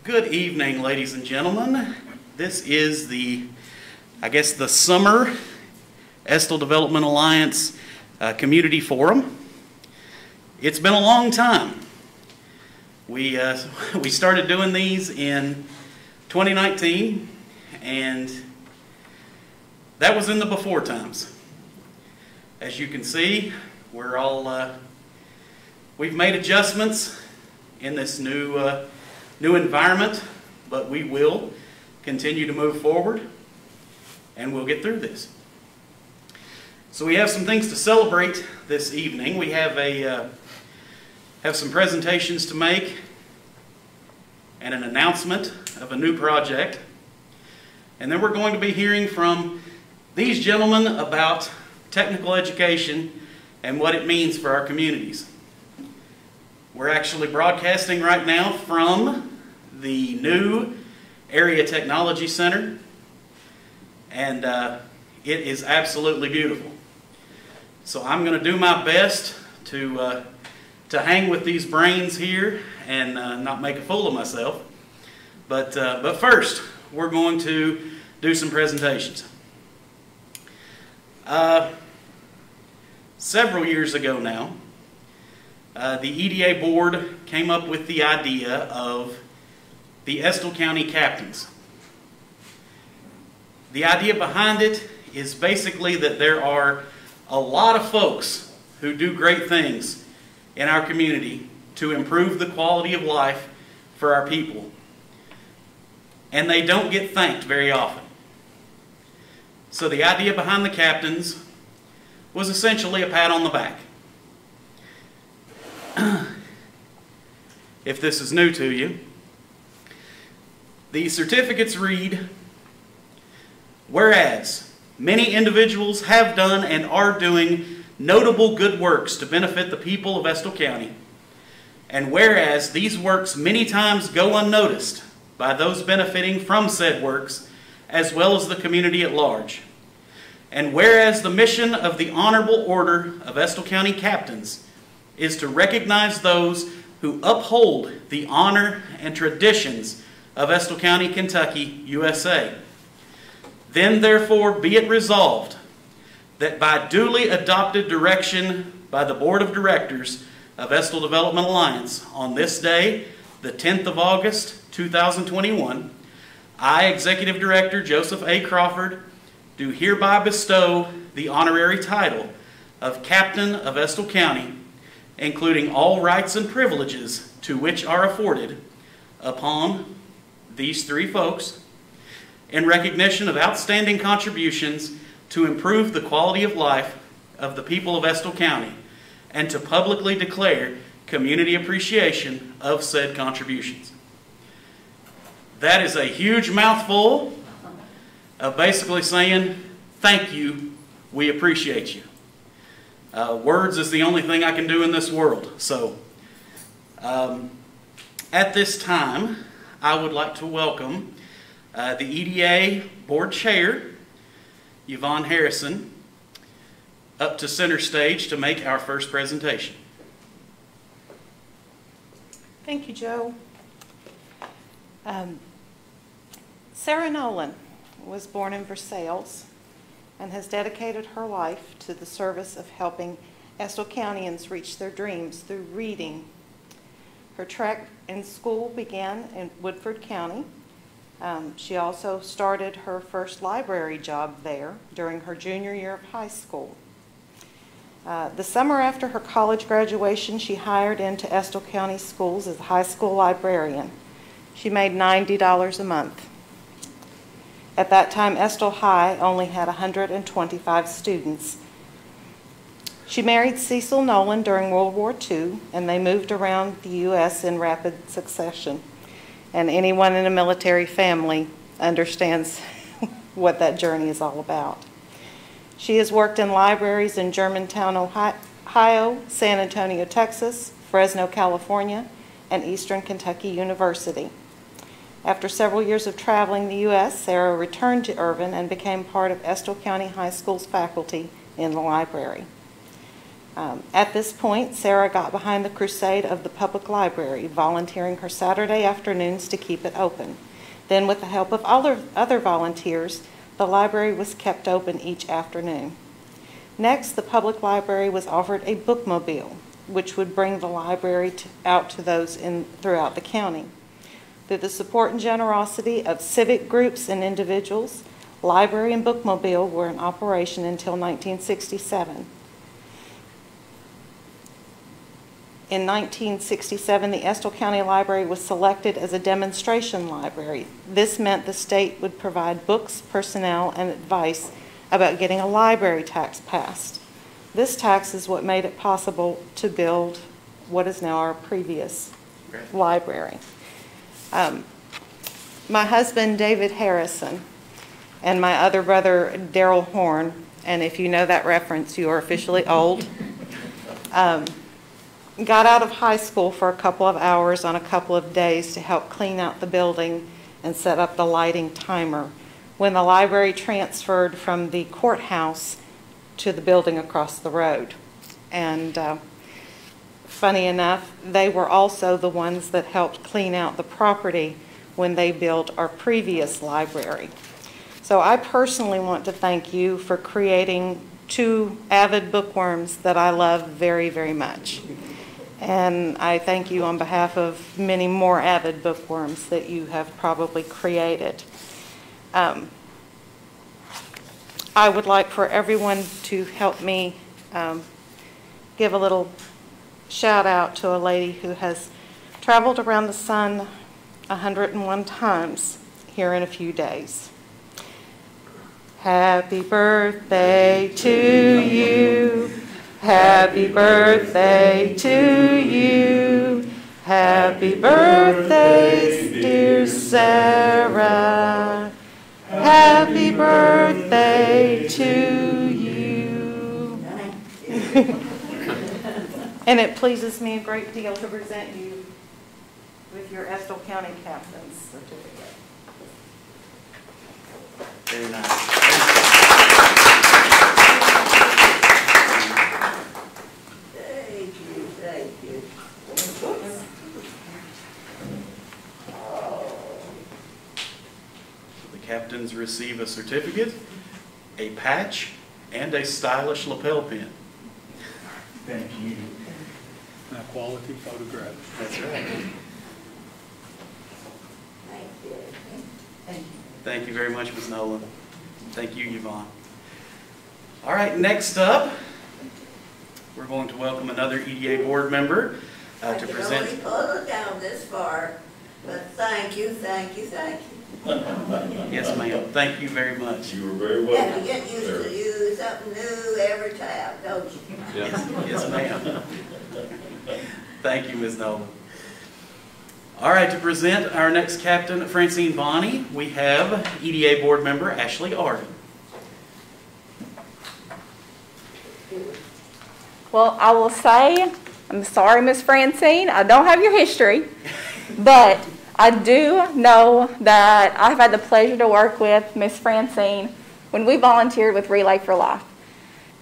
Good evening, ladies and gentlemen. This is the summer Estill Development Alliance Community Forum. It's been a long time. We started doing these in 2019, and that was in the before times. As you can see, we've made adjustments in this new environment, but we will continue to move forward, and we'll get through this. So we have some things to celebrate this evening. We have some presentations to make and an announcement of a new project. And then we're going to be hearing from these gentlemen about technical education and what it means for our communities. We're actually broadcasting right now from the new Area Technology Center, and it is absolutely beautiful. So I'm going to do my best to hang with these brains here and not make a fool of myself. But first, we're going to do some presentations. Several years ago now, the EDA board came up with the idea of the Estill County Captains. The idea behind it is basically that there are a lot of folks who do great things in our community to improve the quality of life for our people, and they don't get thanked very often. So the idea behind the Captains was essentially a pat on the back. If this is new to you, the certificates read, whereas many individuals have done and are doing notable good works to benefit the people of Estill County, and whereas these works many times go unnoticed by those benefiting from said works, as well as the community at large, and whereas the mission of the Honorable Order of Estill County Captains is to recognize those who uphold the honor and traditions of Estill County, Kentucky, USA. Then therefore be it resolved that by duly adopted direction by the Board of Directors of Estill Development Alliance on this day, the 10th of August, 2021, I, Executive Director Joseph A. Crawford, do hereby bestow the honorary title of Captain of Estill County, including all rights and privileges to which are afforded upon these three folks, in recognition of outstanding contributions to improve the quality of life of the people of Estill County, and to publicly declare community appreciation of said contributions. That is a huge mouthful of basically saying, thank you, we appreciate you. Words is the only thing I can do in this world. So, at this time, I would like to welcome the EDA Board Chair, Yvonne Harrison, up to center stage to make our first presentation. Thank you, Joe. Sara Noland was born in Versailles and has dedicated her life to the service of helping Estill Countyans reach their dreams through reading. Her track in school began in Woodford County. She also started her first library job there during her junior year of high school. The summer after her college graduation, she hired into Estill County Schools as a high school librarian. She made $90 a month. At that time, Estill High only had 125 students. She married Cecil Noland during World War II, and they moved around the U.S. in rapid succession. And anyone in a military family understands what that journey is all about. She has worked in libraries in Germantown, Ohio, San Antonio, Texas, Fresno, California, and Eastern Kentucky University. After several years of traveling the U.S., Sara returned to Irvin and became part of Estill County High School's faculty in the library. At this point, Sara got behind the crusade of the public library, volunteering her Saturday afternoons to keep it open. Then, with the help of other volunteers, the library was kept open each afternoon. Next, the public library was offered a bookmobile, which would bring the library out to those throughout the county. Through the support and generosity of civic groups and individuals, library and bookmobile were in operation until 1967. In 1967, the Estill County Library was selected as a demonstration library. This meant the state would provide books, personnel, and advice about getting a library tax passed. This tax is what made it possible to build what is now our previous library. My husband, David Harrison, and my other brother, Daryl Horn, and if you know that reference, you are officially old, got out of high school for a couple of hours on a couple of days to help clean out the building and set up the lighting timer when the library transferred from the courthouse to the building across the road. And funny enough, they were also the ones that helped clean out the property when they built our previous library. So I personally want to thank you for creating two avid bookworms that I love very, very much. And I thank you on behalf of many more avid bookworms that you have probably created. I would like for everyone to help me give a little shout out to a lady who has traveled around the sun 101 times here in a few days. Happy birthday to you. Happy birthday to you. Happy birthday, dear Sara. Happy birthday to you. And it pleases me a great deal to present you with your Estill County Captains certificate. Very nice. Thank you. The captains receive a certificate, a patch, and a stylish lapel pin. Thank you. A quality photograph. That's right. Thank you. Thank you. Thank you very much, Ms. Noland. Thank you, Yvonne. All right, next up, we're going to welcome another EDA board member to present. I can only pull it down this far, but thank you, thank you, thank you. Yes, ma'am. Thank you very much. You were very You welcome. have to get used to use something new every time, don't you? Yes, ma'am. Thank you, Ms. Nolan. All right, to present our next captain, Francine Bonny, we have EDA board member Ashley Arvin. Well, I will say, I'm sorry, Miss Francine, I don't have your history, but I do know that I've had the pleasure to work with Miss Francine when we volunteered with Relay for Life.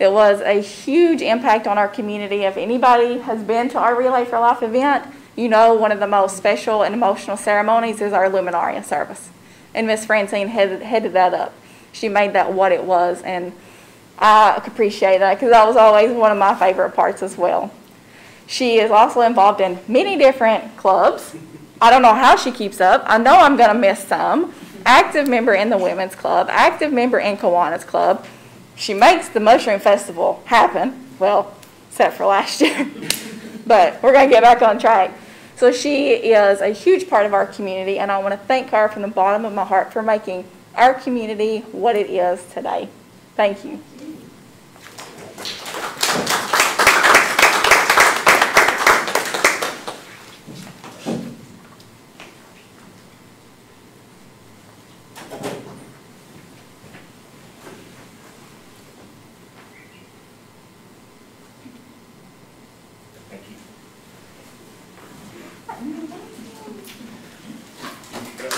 It was a huge impact on our community. If anybody has been to our Relay for Life event, you know one of the most special and emotional ceremonies is our Luminaria service. And Miss Francine headed that up. She made that what it was, and I appreciate that because that was always one of my favorite parts as well. She is also involved in many different clubs. I don't know how she keeps up. I know I'm going to miss some. Active member in the Women's Club, active member in Kiwanis Club. She makes the Mushroom Festival happen, well, except for last year. But we're going to get back on track. So she is a huge part of our community, and I want to thank her from the bottom of my heart for making our community what it is today. Thank you.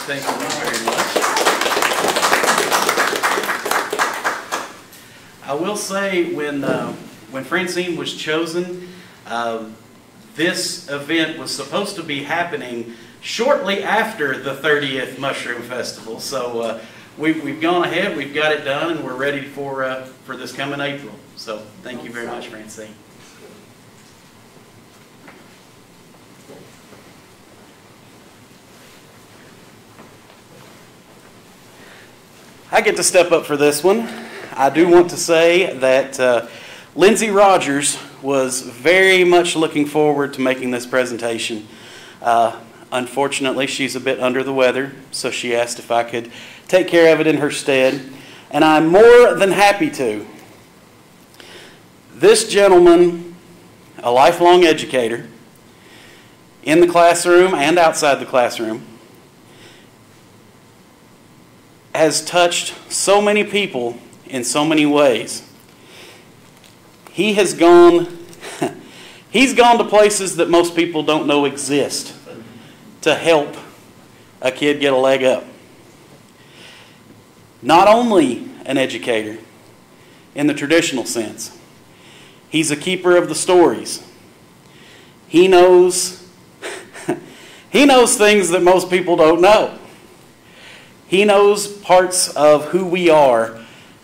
Thank you very much. I will say when when Francine was chosen, this event was supposed to be happening shortly after the 30th Mushroom Festival. So we've gone ahead, we've got it done, and we're ready for this coming April. So thank you very much, Francine. I get to step up for this one. I do want to say that Lindsay Rogers was very much looking forward to making this presentation. Unfortunately, she's a bit under the weather, so she asked if I could take care of it in her stead, and I'm more than happy to. This gentleman, a lifelong educator, in the classroom and outside the classroom, has touched so many people in so many ways. He has gone, he's gone to places that most people don't know exist to help a kid get a leg up. Not only an educator in the traditional sense, he's a keeper of the stories. He knows, he knows things that most people don't know. He knows parts of who we are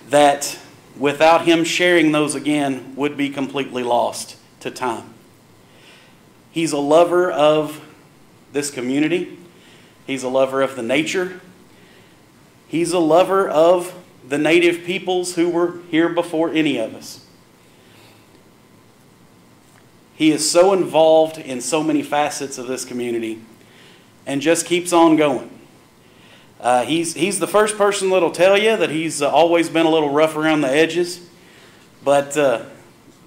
that without him sharing those again would be completely lost to time. He's a lover of this community. He's a lover of the nature. He's a lover of the native peoples who were here before any of us. He is so involved in so many facets of this community and just keeps on going. He's the first person that'll tell you that he's always been a little rough around the edges, but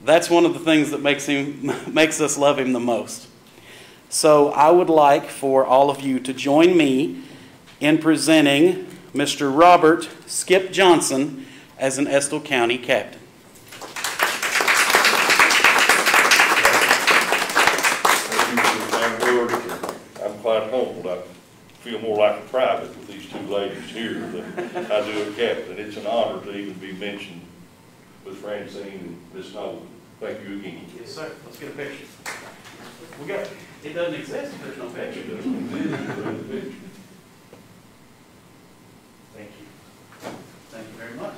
that's one of the things that makes us love him the most. So I would like for all of you to join me in presenting Mr. Robert Skip Johnson as an Estill County Captain. I'm quite humbled. I feel more like a private with these two ladies here than I do a captain. It's an honor to even be mentioned with Francine and Miss Noland. Thank you again. Yes, sir. Let's get a picture. It doesn't exist if there's no picture. Thank you. Thank you very much.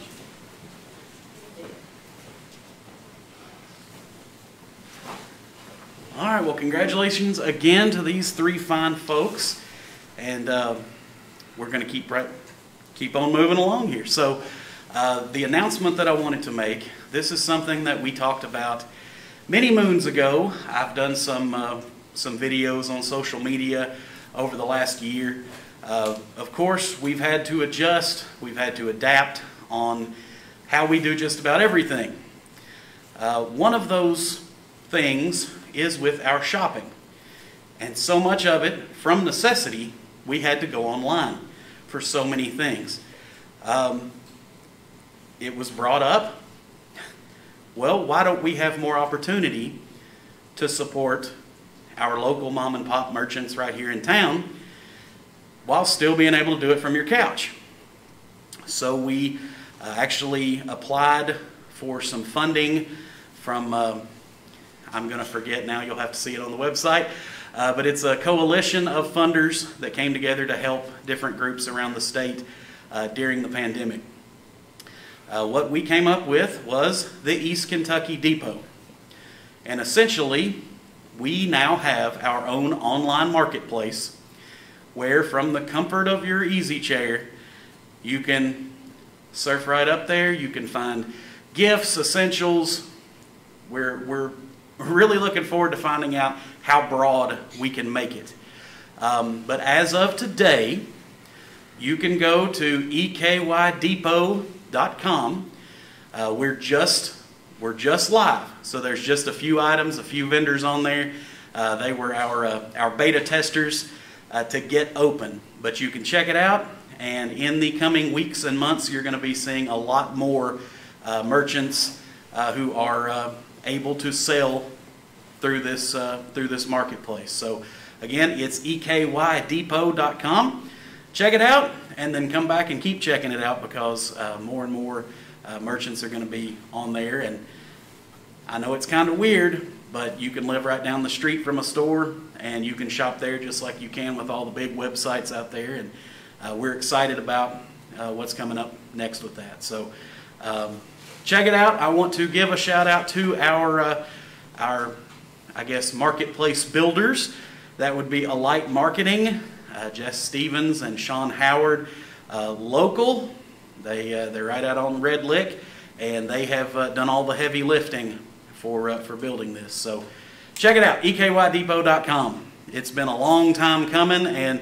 All right, well, congratulations again to these three fine folks. And we're going to keep on moving along here. So the announcement that I wanted to make, this is something that we talked about many moons ago. I've done some videos on social media over the last year. Of course, we've had to adjust. We've had to adapt on how we do just about everything. One of those things is with our shopping. And so much of it, from necessity, we had to go online for so many things. It was brought up, well, why don't we have more opportunity to support our local mom and pop merchants right here in town while still being able to do it from your couch? So we actually applied for some funding from, I'm going to forget now, you'll have to see it on the website. But it's a coalition of funders that came together to help different groups around the state during the pandemic. What we came up with was the East Kentucky Depot. And essentially, we now have our own online marketplace where from the comfort of your easy chair, you can surf right up there. You can find gifts, essentials. We're really looking forward to finding out how broad we can make it. But as of today, you can go to ekyDepot.com. We're just live, so there's just a few items, a few vendors on there. They were our beta testers to get open, but you can check it out. And in the coming weeks and months, you're going to be seeing a lot more merchants who are able to sell through this marketplace. So again, it's ekyDepot.com. Check it out, and then come back and keep checking it out, because more and more merchants are going to be on there. And I know it's kind of weird, but you can live right down the street from a store and you can shop there just like you can with all the big websites out there. And we're excited about what's coming up next with that. So check it out. I want to give a shout out to our I guess, marketplace builders. That would be Alight Marketing, Jess Stevens and Sean Howard, local. They're right out on Red Lick, and they have done all the heavy lifting for building this. So check it out, ekyDepot.com. It's been a long time coming, and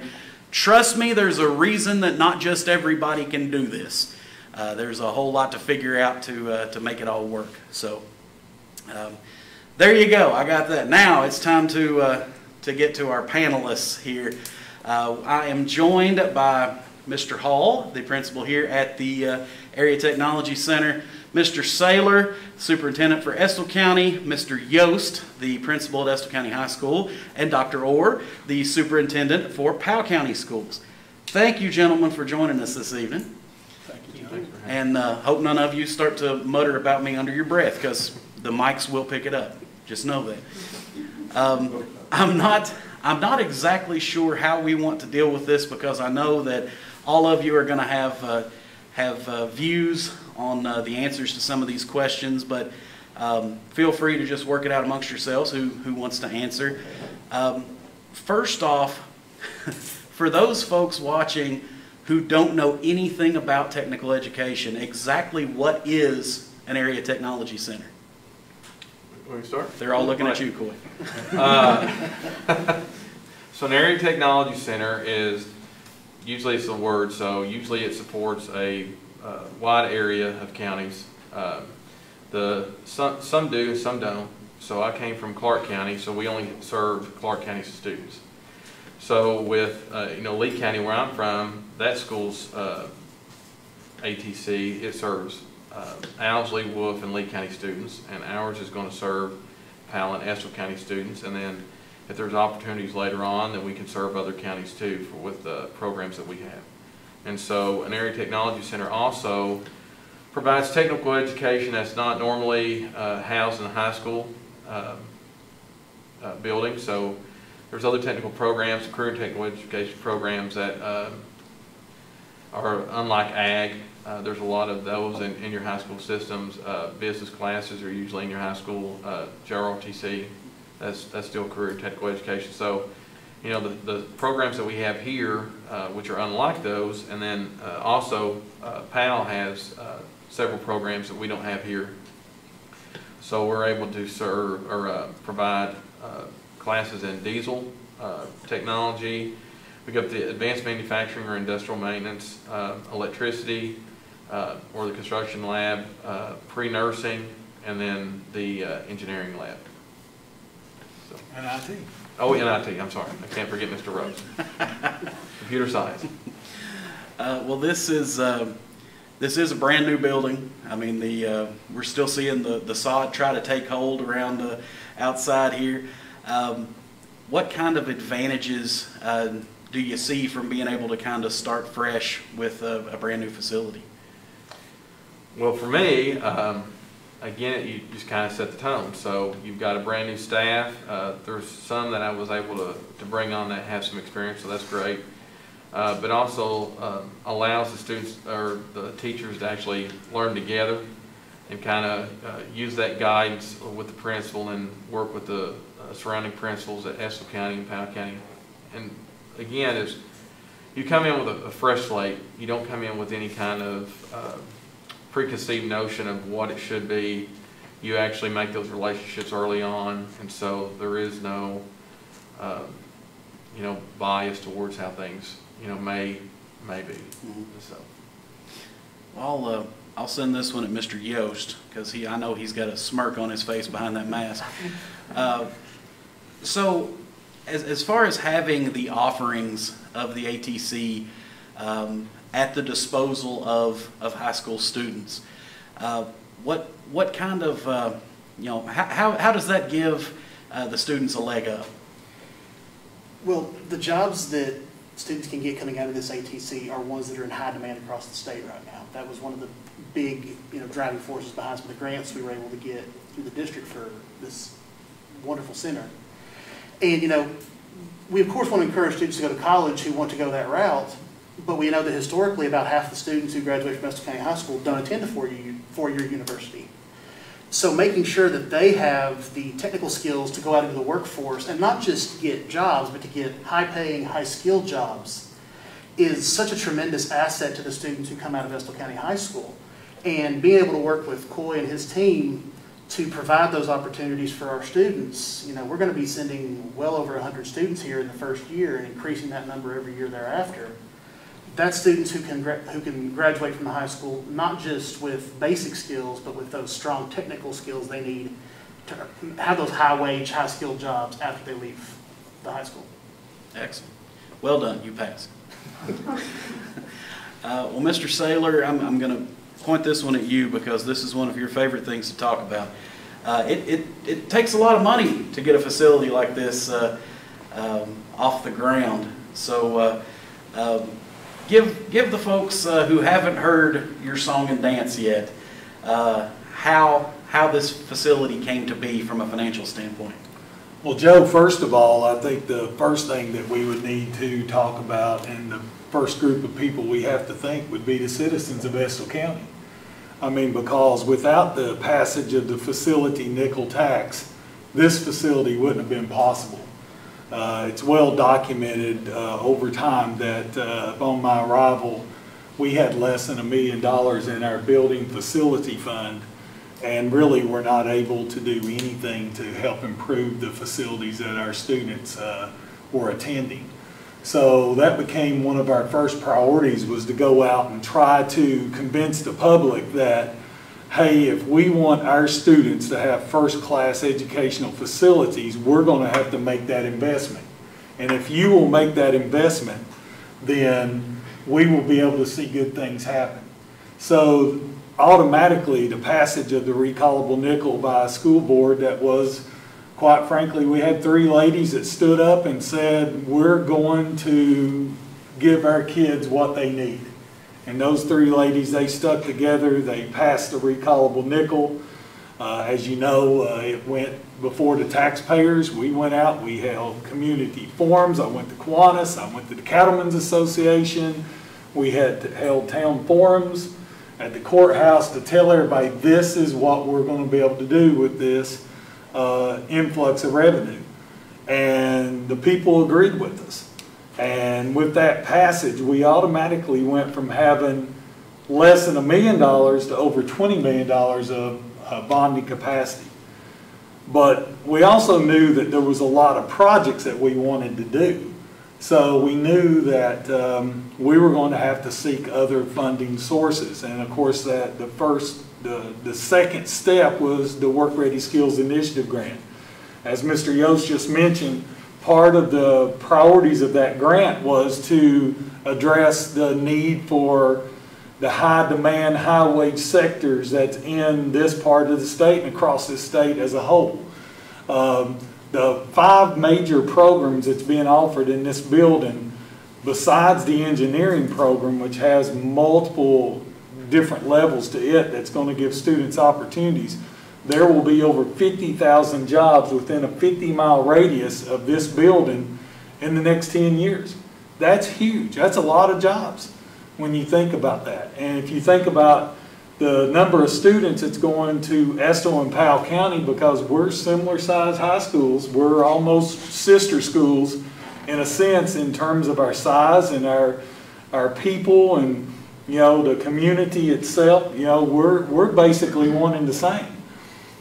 trust me, there's a reason that not just everybody can do this. There's a whole lot to figure out to make it all work. So there you go. I got that. Now it's time to get to our panelists here. I am joined by Mr. Hall, the principal here at the Area Technology Center, Mr. Saylor, superintendent for Estill County, Mr. Yost, the principal at Estill County High School, and Dr. Orr, the superintendent for Powell County Schools. Thank you, gentlemen, for joining us this evening. Thank you. And hope none of you start to mutter about me under your breath, because the mics will pick it up. Just know that. I'm not exactly sure how we want to deal with this, because I know that all of you are going to have views on the answers to some of these questions, but feel free to just work it out amongst yourselves who wants to answer. First off, for those folks watching who don't know anything about technical education, exactly what is an Area Technology Center? Where we start? They're all looking at you, Coy. So an Area Technology Center is, usually it's the word, so usually it supports a wide area of counties. Some do, some don't. So I came from Clark County, so we only serve Clark County students. So with Lee County, where I'm from, that school's ATC, it serves Owsley, Wolf, and Lee County students, and ours is going to serve Powell and Estill County students. And then if there's opportunities later on, then we can serve other counties too with the programs that we have. And so an Area Technology Center also provides technical education that's not normally housed in a high school building. So there's other technical programs, career technical education programs that are unlike ag. There's a lot of those in your high school systems. Business classes are usually in your high school. JROTC, that's still career technical education. So, the programs that we have here, which are unlike those, and then also Powell has several programs that we don't have here. So we're able to serve or provide classes in diesel technology. We got the advanced manufacturing or industrial maintenance, electricity, or the construction lab, pre-nursing, and then the engineering lab. So. And IT. Oh, and IT, I'm sorry. I can't forget Mr. Rose. Computer science. Well, this is a brand new building. I mean, we're still seeing the sod try to take hold around outside here. What kind of advantages do you see from being able to kind of start fresh with a brand new facility? Well, for me, again, you just kind of set the tone. So you've got a brand new staff. There's some that I was able to bring on that have some experience, so that's great. But also allows the students or the teachers to actually learn together and kind of use that guidance with the principal and work with the surrounding principals at Estill County and Powell County. And again, you come in with a fresh slate. You don't come in with any kind of preconceived notion of what it should be. You actually make those relationships early on, and so there is no bias towards how things may be. Mm-hmm. So. I'll send this one at Mr. Yost, because I know he's got a smirk on his face behind that mask. So as far as having the offerings of the ATC at the disposal of high school students, what kind of how does that give the students a leg up? Well, the jobs that students can get coming out of this ATC are ones that are in high demand across the state right now. That was one of the big, driving forces behind some of the grants we were able to get through the district for this wonderful center. And, we of course want to encourage students to go to college who want to go that route, but we know that historically about half the students who graduate from Estill County High School don't attend a four-year university. So making sure that they have the technical skills to go out into the workforce and not just get jobs, but to get high-paying, high-skilled jobs is such a tremendous asset to the students who come out of Estill County High School. And being able to work with Coy and his team to provide those opportunities for our students, we're going to be sending well over 100 students here in the first year and increasing that number every year thereafter. That's students who can graduate from the high school not just with basic skills, but with those strong technical skills they need to have those high-wage, high-skilled jobs after they leave the high school. Excellent. Well done. You passed. Well, Mr. Saylor, I'm going to point this one at you because this is one of your favorite things to talk about. It takes a lot of money to get a facility like this off the ground. So give the folks who haven't heard your song and dance yet how this facility came to be from a financial standpoint. Well, Joe, first of all, I think the first thing that we would need to talk about, and the first group of people we have to think would be the citizens of Estill County. I mean, because without the passage of the facility nickel tax, this facility wouldn't have been possible. It's well documented over time that upon my arrival, we had less than $1 million in our building facility fund, and really were not able to do anything to help improve the facilities that our students were attending. So that became one of our first priorities, was to go out and try to convince the public that, hey, if we want our students to have first-class educational facilities, we're going to have to make that investment. And if you will make that investment, then we will be able to see good things happen. So automatically, the passage of the recallable nickel by a school board that was, quite frankly, we had 3 ladies that stood up and said, we're going to give our kids what they need. And those 3 ladies, they stuck together, they passed the recallable nickel. As you know, it went before the taxpayers. We went out, we held community forums. I went to Kiwanis, I went to the Cattlemen's Association. We had held town forums at the courthouse to tell everybody this is what we're going to be able to do with this influx of revenue. And the people agreed with us. And with that passage, we automatically went from having less than $1 million to over $20 million of bonding capacity. But we also knew that there was a lot of projects that we wanted to do. So we knew that we were going to have to seek other funding sources. And of course, that the second step was the Work Ready Skills Initiative grant. As Mr. Yost just mentioned, part of the priorities of that grant was to address the need for the high demand, high wage sectors that's in this part of the state and across the state as a whole. The 5 major programs that's being offered in this building, besides the engineering program, which has multiple different levels to it that's going to give students opportunities, there will be over 50,000 jobs within a 50-mile radius of this building in the next 10 years. That's huge. That's a lot of jobs when you think about that. And if you think about the number of students that's going to Estill and Powell County, because we're similar sized high schools, we're almost sister schools in a sense in terms of our size and our people and the community itself, we're basically one and the same.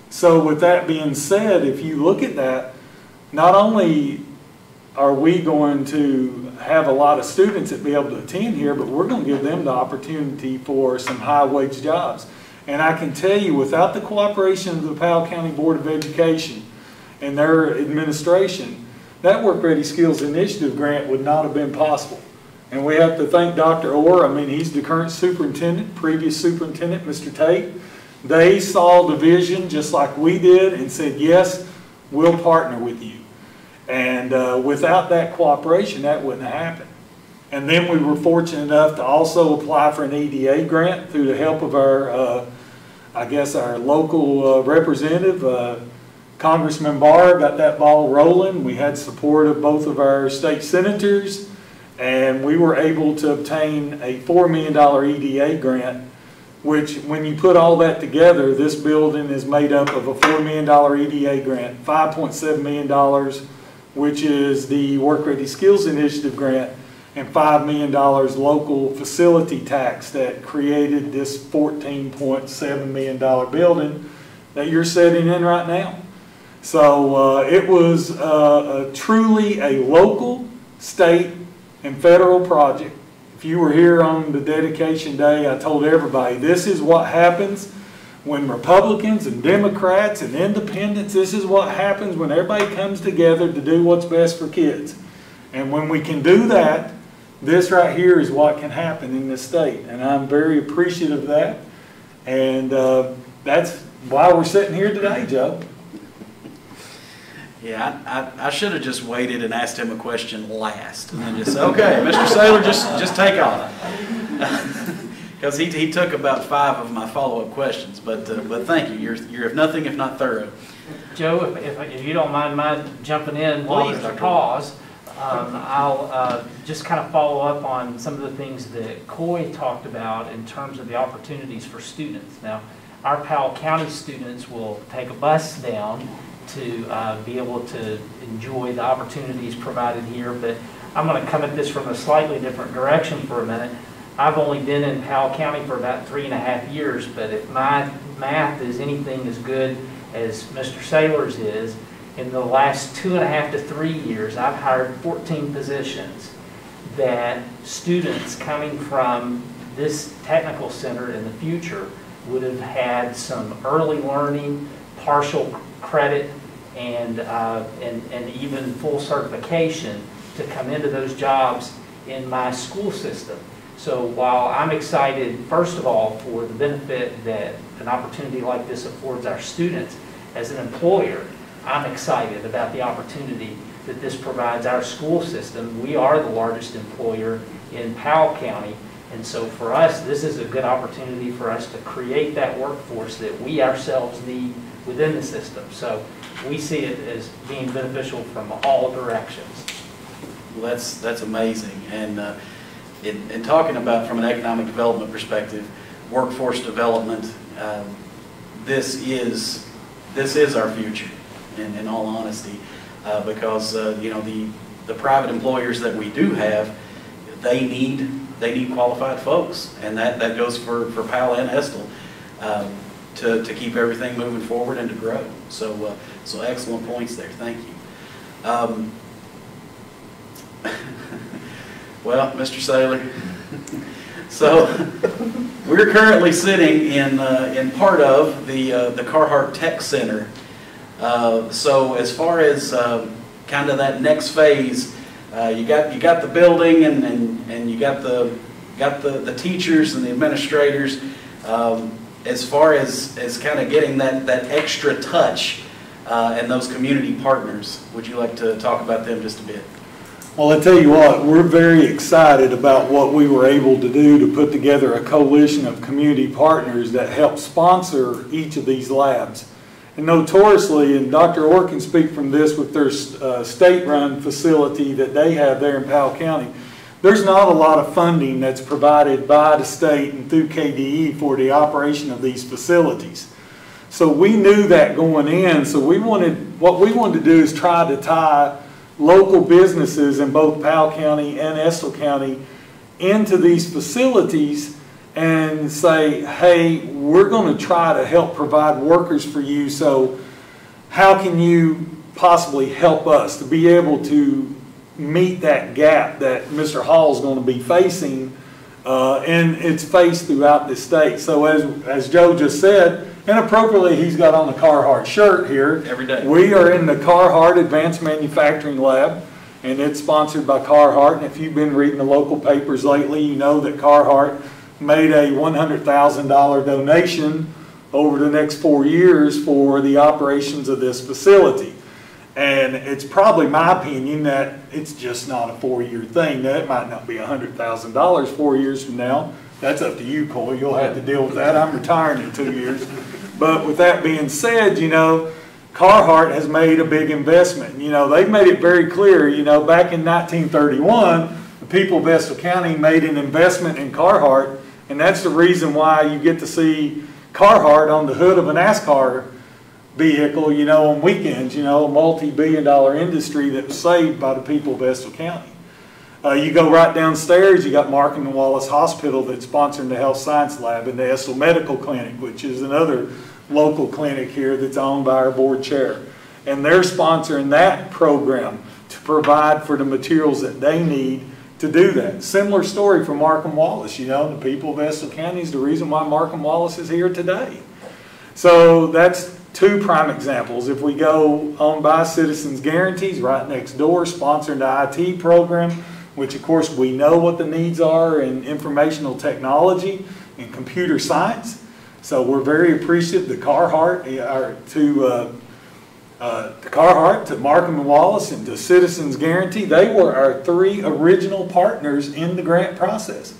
So with that being said, if you look at that, not only are we going to have a lot of students that be able to attend here, but we're going to give them the opportunity for some high-wage jobs. And I can tell you, without the cooperation of the Powell County Board of Education and their administration, that Work Ready Skills Initiative grant would not have been possible. And we have to thank Dr. Orr. I mean, he's the current superintendent, previous superintendent, Mr. Tate. They saw the vision just like we did and said, yes, we'll partner with you. And without that cooperation, that wouldn't have happened. And then we were fortunate enough to also apply for an EDA grant through the help of our, I guess, our local representative, Congressman Barr, got that ball rolling. We had support of both of our state senators, and we were able to obtain a $4 million EDA grant, which when you put all that together, this building is made up of a $4 million EDA grant, $5.7 million, which is the Work Ready Skills Initiative grant, and $5 million local facility tax that created this $14.7 million building that you're sitting in right now. So it was truly a local, state, and federal project. If you were here on the dedication day, I told everybody this is what happens when Republicans and Democrats and independents, this is what happens when everybody comes together to do what's best for kids. And when we can do that, this right here is what can happen in this state. And I'm very appreciative of that. And that's why we're sitting here today, Joe. Yeah, I should have just waited and asked him a question last, and then just say, okay, Mr. Saylor, just take off. Because he took about 5 of my follow-up questions, but thank you. You're if nothing if not thorough. Joe, if you don't mind jumping in while there's a pause, I'll just kind of follow up on some of the things that Coy talked about in terms of the opportunities for students. Now, our Powell County students will take a bus down to be able to enjoy the opportunities provided here, but I'm going to come at this from a slightly different direction for a minute. I've only been in Powell County for about 3.5 years, but if my math is anything as good as Mr. Saylor's is, in the last 2.5 to 3 years, I've hired 14 positions that students coming from this technical center in the future would have had some early learning, partial credit, and even full certification to come into those jobs in my school system. So while I'm excited, first of all, for the benefit that an opportunity like this affords our students, as an employer, I'm excited about the opportunity that this provides our school system. We are the largest employer in Powell County, and so for us, this is a good opportunity for us to create that workforce that we ourselves need within the system. So we see it as being beneficial from all directions. Well, that's amazing. And in talking about from an economic development perspective, workforce development, this is our future. In all honesty, because you know, the private employers that we do have, they need qualified folks, and that goes for Powell and Estill, to keep everything moving forward and to grow. So so excellent points there. Thank you. Well, Mr. Saylor, so we're currently sitting in part of the Carhart Tech Center. So as far as kind of that next phase, you got the building and you got the teachers and the administrators. As far as kind of getting that extra touch and those community partners, would you like to talk about them just a bit? Well, I tell you what, we're very excited about what we were able to do to put together a coalition of community partners that help sponsor each of these labs. And notoriously, and Dr. Orr can speak from this with their state-run facility that they have there in Powell County, there's not a lot of funding that's provided by the state and through KDE for the operation of these facilities. So we knew that going in, so what we wanted to do is try to tie local businesses in both Powell County and Estill County into these facilities and say, hey, we're going to try to help provide workers for you, so how can you possibly help us to be able to meet that gap that Mr. Hall is going to be facing, and it's faced throughout the state. So as Joe just said, and appropriately he's got on the Carhart shirt here. Every day. We are in the Carhart Advanced Manufacturing Lab, and it's sponsored by Carhart. And if you've been reading the local papers lately, you know that Carhart made a $100,000 donation over the next 4 years for the operations of this facility. And it's probably my opinion that it's just not a 4-year thing. Now, it might not be $100,000 4 years from now. That's up to you, Coy. You'll have to deal with that. I'm retiring in 2 years. But with that being said, you know, Carhartt has made a big investment. You know, they've made it very clear, you know, back in 1931, the people of Estill County made an investment in Carhartt, and that's the reason why you get to see Carhartt on the hood of a NASCAR vehicle, you know, on weekends, you know, a multi-billion-dollar industry that was saved by the people of Estill County. You go right downstairs, you got Markham and Wallace Hospital that's sponsoring the Health Science Lab, and the Estill Medical Clinic, which is another local clinic here that's owned by our board chair. And they're sponsoring that program to provide for the materials that they need to do that. Similar story for Markham Wallace, you know, the people of Estill County is the reason why Markham Wallace is here today. So that's 2 prime examples. If we go on by Citizens Guarantees, right next door, sponsoring the IT program, which of course we know what the needs are in informational technology and computer science. So we're very appreciative to Carhartt, to Markham and Wallace, and to Citizens Guarantee. They were our 3 original partners in the grant process.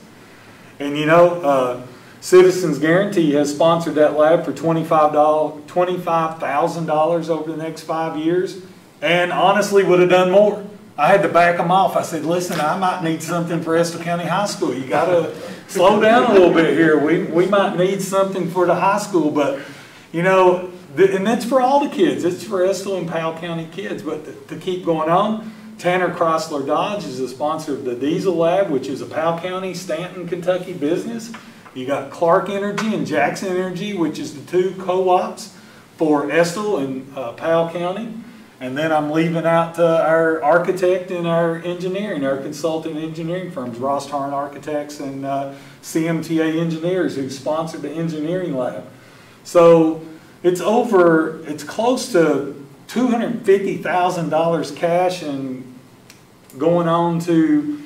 And you know, Citizens Guarantee has sponsored that lab for $25,000 over the next 5 years, and honestly would have done more. I had to back them off. I said, listen, I might need something for Estill County High School. You got to slow down a little bit here. We might need something for the high school, but you know, and that's for all the kids. It's for Estill and Powell County kids. But to keep going on, Tanner Chrysler Dodge is a sponsor of the Diesel Lab, which is a Powell County, Stanton, Kentucky business. You got Clark Energy and Jackson Energy, which is the 2 co-ops for Estill and Powell County. And then I'm leaving out our architect and our engineering, our consultant engineering firms, Ross Tarn Architects and CMTA Engineers, who sponsored the engineering lab. So it's close to $250,000 cash and going on to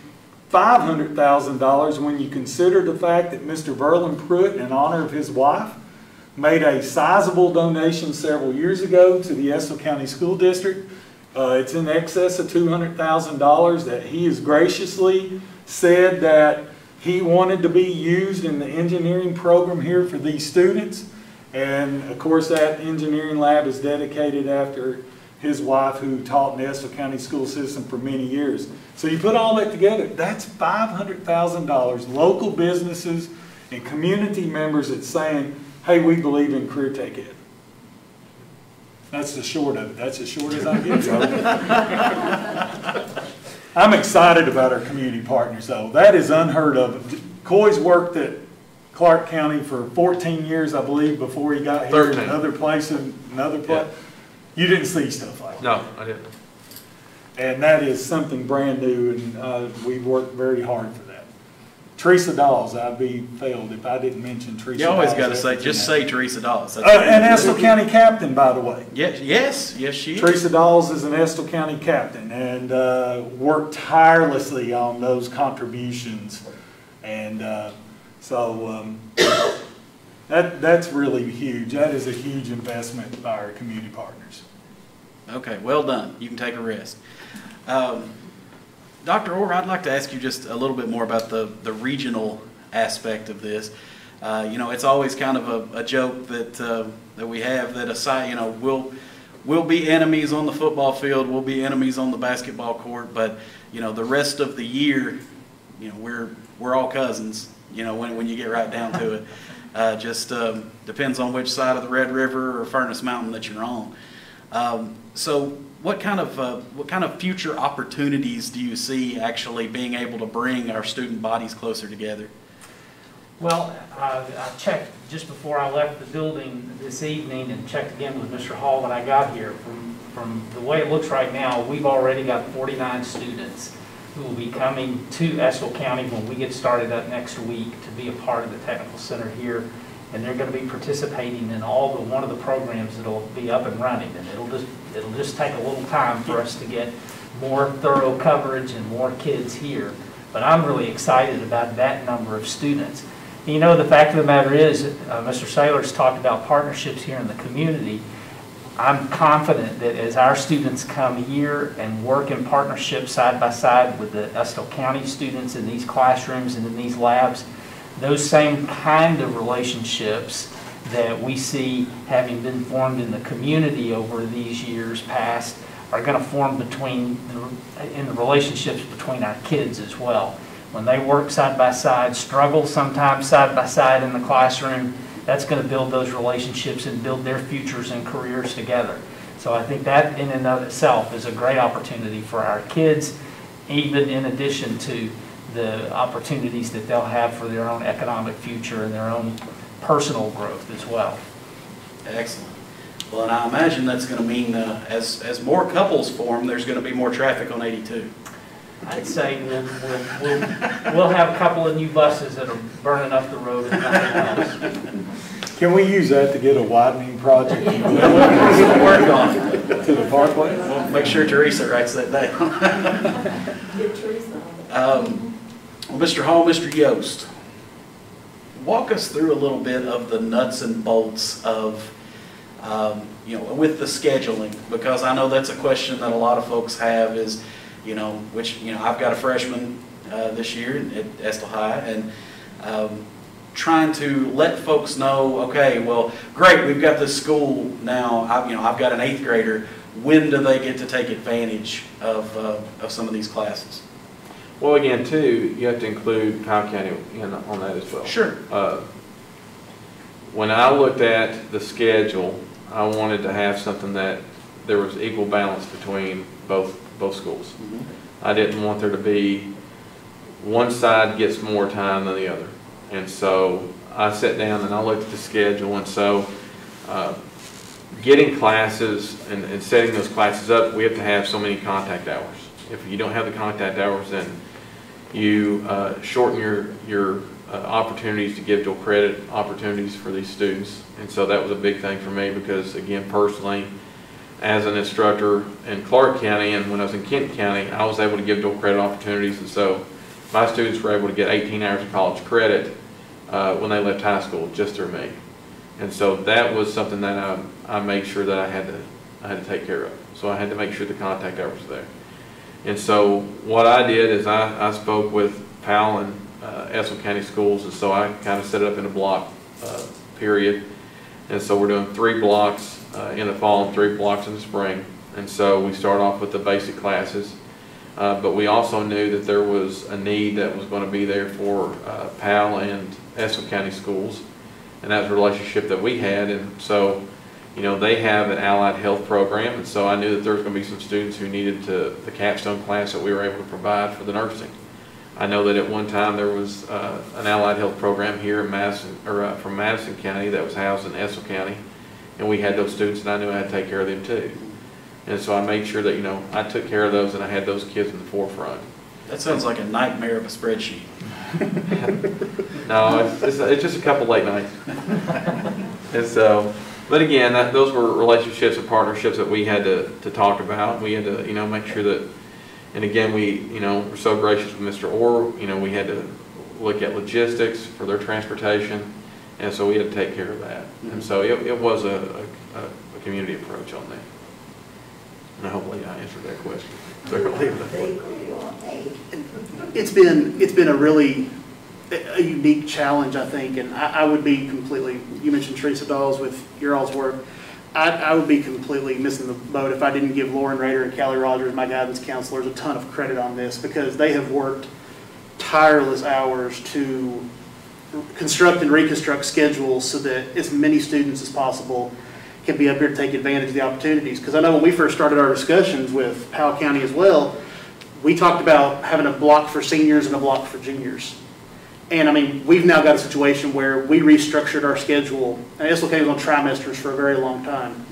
$500,000 when you consider the fact that Mr. Verlin Pruitt, in honor of his wife, made a sizable donation several years ago to the Estill County School District. It's in excess of $200,000 that he has graciously said that he wanted to be used in the engineering program here for these students. And of course that engineering lab is dedicated after his wife, who taught in the Estill County school system for many years. So you put all that together, that's $500,000, local businesses and community members that's saying, hey, we believe in career tech ed. That's the short of it. That's as short as I get, Joe. I'm excited about our community partners, though. That is unheard of. Coy's worked at Clark County for 14 years, I believe, before he got here. 13. Another place. Yeah. You didn't see stuff like that. No, I didn't. And that is something brand new, and we've worked very hard for that. Teresa Dawes, I'd be failed if I didn't mention Teresa Dawes. You always got to say, just say Teresa Dawes. And Estill County Captain, by the way. Yes, she is. Teresa Dawes is an Estill County Captain and worked tirelessly on those contributions. And that's really huge. That is a huge investment by our community partners. Okay, well done. You can take a rest. Dr. Orr, I'd like to ask you just a little bit more about the regional aspect of this. You know, it's always kind of a joke that we have that aside, you know, we'll be enemies on the football field, we'll be enemies on the basketball court, but you know, the rest of the year, you know, we're all cousins. You know, when you get right down to it, just depends on which side of the Red River or Furnace Mountain that you're on. So what kind of future opportunities do you see actually being able to bring our student bodies closer together? Well, I checked just before I left the building this evening and checked again with Mr. Hall when I got here. From the way it looks right now, we've already got 49 students who will be coming to Estill County when we get started up next week to be a part of the technical center here. And they're going to be participating in one of the programs that'll be up and running. And it'll just take a little time for us to get more thorough coverage and more kids here. But I'm really excited about that number of students. And you know, the fact of the matter is, Mr. Saylor's talked about partnerships here in the community. I'm confident that as our students come here and work in partnership side by side with the Estill County students in these classrooms and in these labs, those same kind of relationships that we see having been formed in the community over these years past are going to form in the relationships between our kids as well. When they work side by side, struggle sometimes side by side in the classroom, that's going to build those relationships and build their futures and careers together. So I think that in and of itself is a great opportunity for our kids, even in addition to the opportunities that they'll have for their own economic future and their own personal growth as well. Excellent. Well, and I imagine that's going to mean as more couples form, there's going to be more traffic on 82. I'd say we'll have a couple of new buses that are burning up the road and nothing else. Can we use that to get a widening project Work on it. to the parkway? We'll make sure Teresa writes that down. Get Teresa Well, Mr. Hall, Mr. Yost, walk us through a little bit of the nuts and bolts of, with the scheduling, because I know that's a question that a lot of folks have is, I've got a freshman this year at Estill High, and trying to let folks know, okay, well, great, we've got this school now, I've got an 8th grader, when do they get to take advantage of some of these classes? Well, again, too, you have to include Powell County on that as well. Sure. When I looked at the schedule, I wanted to have something that there was equal balance between both schools. Mm-hmm. I didn't want there to be one side gets more time than the other. And so I sat down and I looked at the schedule, and so getting classes and setting those classes up, we have to have so many contact hours. If you don't have the contact hours, then you shorten your opportunities to give dual credit opportunities for these students. And so that was a big thing for me because, again, personally, as an instructor in Clark County and when I was in Kent County, I was able to give dual credit opportunities. And so my students were able to get 18 hours of college credit when they left high school just through me. And so that was something that I made sure that I had to take care of. So I had to make sure the contact hours were there. And so what I did is I spoke with Powell and Estill County Schools, and so I kind of set it up in a block period. And so we're doing 3 blocks in the fall and 3 blocks in the spring. And so we start off with the basic classes. But we also knew that there was a need that was going to be there for Powell and Estill County Schools. And that was a relationship that we had. And so, they have an allied health program. And so I knew that there was going to be some students who needed the capstone class that we were able to provide for the nursing. I know that at one time there was an allied health program here in Madison, or from Madison County, that was housed in Estill County. And we had those students, and I knew I had to take care of them too. And so I made sure that, I took care of those and I had those kids in the forefront. That sounds like a nightmare of a spreadsheet. No, it's just a couple late nights. And so, but again, those were relationships and partnerships that we had to talk about. We had to, make sure that, and again, we, were so gracious with Mr. Orr, we had to look at logistics for their transportation. And so we had to take care of that. And so it was a community approach on that. And hopefully I answered that question. It's been a really a unique challenge, I think, and I would be completely, you mentioned Teresa Dawes with your all's work, I would be completely missing the boat if I didn't give Lauren Rader and Callie Rogers, my guidance counselors, a ton of credit on this, because they have worked tireless hours to construct and reconstruct schedules so that as many students as possible can be up here to take advantage of the opportunities. Because I know when we first started our discussions with Powell County as well, we talked about having a block for seniors and a block for juniors. And I mean, we've now got a situation where we restructured our schedule. And Estill County was on trimesters for a very long time.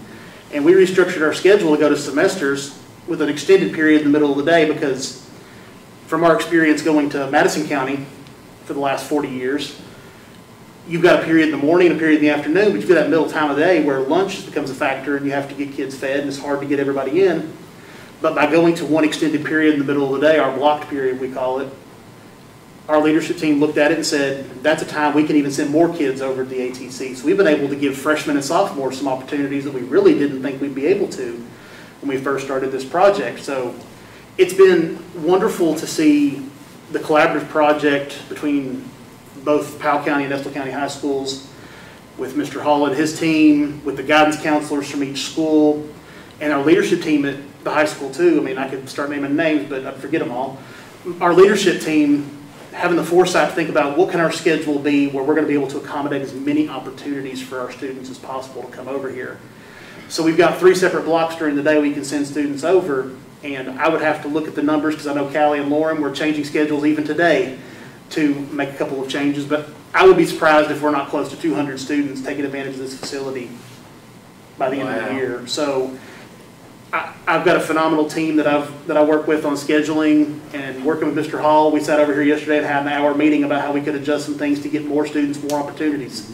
And we restructured our schedule to go to semesters with an extended period in the middle of the day, because from our experience going to Madison County for the last 40 years, you've got a period in the morning and a period in the afternoon, but you've got that middle time of the day where lunch becomes a factor and you have to get kids fed and it's hard to get everybody in. But by going to one extended period in the middle of the day, our blocked period we call it, our leadership team looked at it and said, that's a time we can even send more kids over to the ATC. So we've been able to give freshmen and sophomores some opportunities that we really didn't think we'd be able to when we first started this project. So it's been wonderful to see the collaborative project between both Powell County and Estill County High Schools, with Mr. Hall and his team, with the guidance counselors from each school, and our leadership team at the high school too. I mean, I could start naming names, but I'd forget them all. Our leadership team having the foresight to think about what can our schedule be where we're going to be able to accommodate as many opportunities for our students as possible to come over here. So we've got 3 separate blocks during the day we can send students over, and I would have to look at the numbers because I know Callie and Lauren were changing schedules even today to make a couple of changes, but I would be surprised if we're not close to 200 students taking advantage of this facility by the end of the year. So I've got a phenomenal team that I work with on scheduling and working with Mr. Hall. We sat over here yesterday and had an hour meeting about how we could adjust some things to get more students, more opportunities.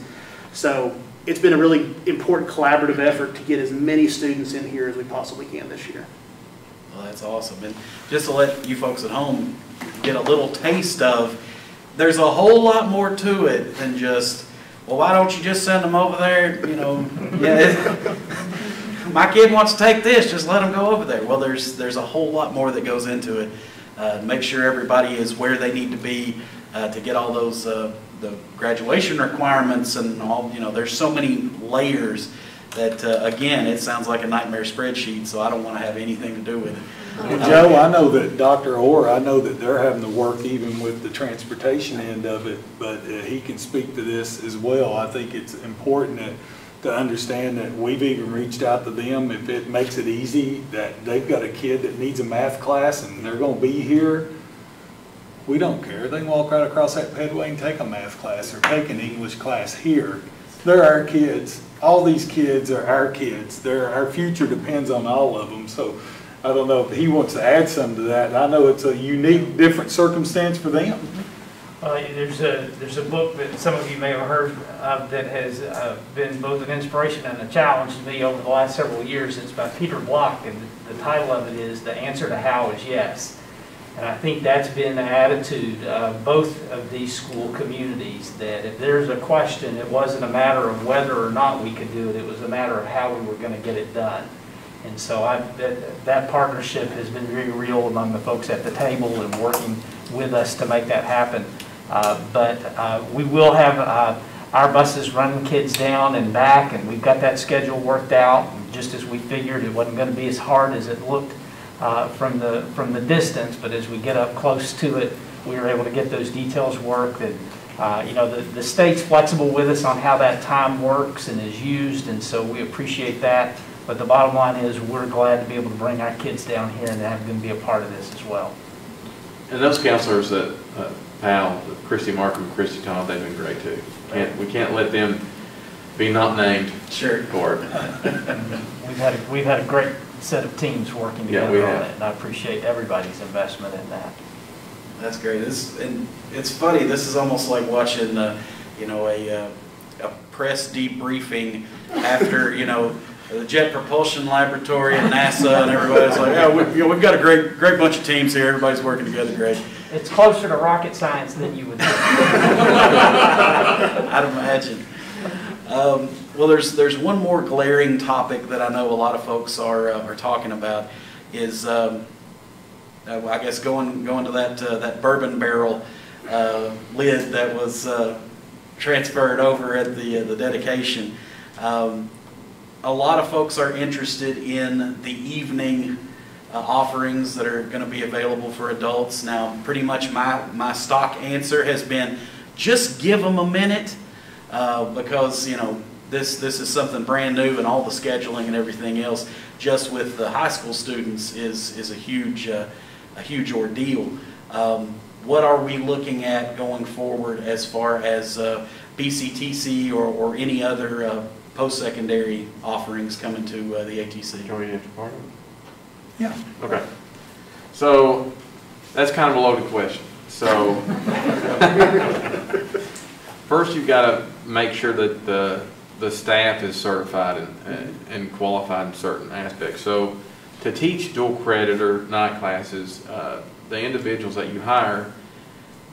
So it's been a really important collaborative effort to get as many students in here as we possibly can this year. Well, that's awesome. And just to let you folks at home get a little taste of, there's a whole lot more to it than just, well, why don't you just send them over there? You know, yeah, my kid wants to take this, just let them go over there. Well, there's a whole lot more that goes into it. Make sure everybody is where they need to be to get all those the graduation requirements and all. You know, there's so many layers that again, it sounds like a nightmare spreadsheet. So I don't want to have anything to do with it. Well, Joe, I know that Dr. Orr, I know that they're having to work even with the transportation end of it, but he can speak to this as well. I think it's important to understand that we've even reached out to them if it makes it easy, that they've got a kid that needs a math class and they're going to be here. We don't care. They can walk right across that pedway and take a math class or take an English class here. They're our kids. All these kids are our kids. Our future depends on all of them. So I don't know if he wants to add something to that. I know it's a unique, different circumstance for them. There's a book that some of you may have heard of that has been both an inspiration and a challenge to me over the last several years. It's by Peter Block, and the title of it is The Answer to How is Yes. And I think that's been the attitude of both of these school communities, that if there's a question, it wasn't a matter of whether or not we could do it, it was a matter of how we were going to get it done. And so that partnership has been very real among the folks at the table and working with us to make that happen. But we will have our buses running kids down and back, and we've got that schedule worked out. And just as we figured, it wasn't going to be as hard as it looked from the distance, but as we get up close to it, we were able to get those details worked. And you know, the state's flexible with us on how that time works and is used, and so we appreciate that. But the bottom line is we're glad to be able to bring our kids down here and have them be a part of this as well. And those counselors that Powell, Christy Markham, Christy Todd, they've been great too. We can't let them be not named. Sure. For it. We've had a great set of teams working together on it, and I appreciate everybody's investment in that. That's great. And it's funny. This is almost like watching, you know, a press debriefing after, you know, the Jet Propulsion Laboratory and NASA, and everybody's like, yeah, we've got a great bunch of teams here. Everybody's working together great. It's closer to rocket science than you would think. I'd imagine. Well, there's one more glaring topic that I know a lot of folks are talking about is, I guess going to that bourbon barrel lid that was transferred over at the dedication. A lot of folks are interested in the evening offerings that are going to be available for adults. Now, pretty much my stock answer has been just give them a minute because, you know, this is something brand new, and all the scheduling and everything else just with the high school students is a huge ordeal. What are we looking at going forward as far as BCTC or any other post-secondary offerings coming to the ATC? Can we answer part of it? Yeah. Okay. So that's kind of a loaded question. So first you've got to make sure that the staff is certified and qualified in certain aspects. So to teach dual credit or night classes, the individuals that you hire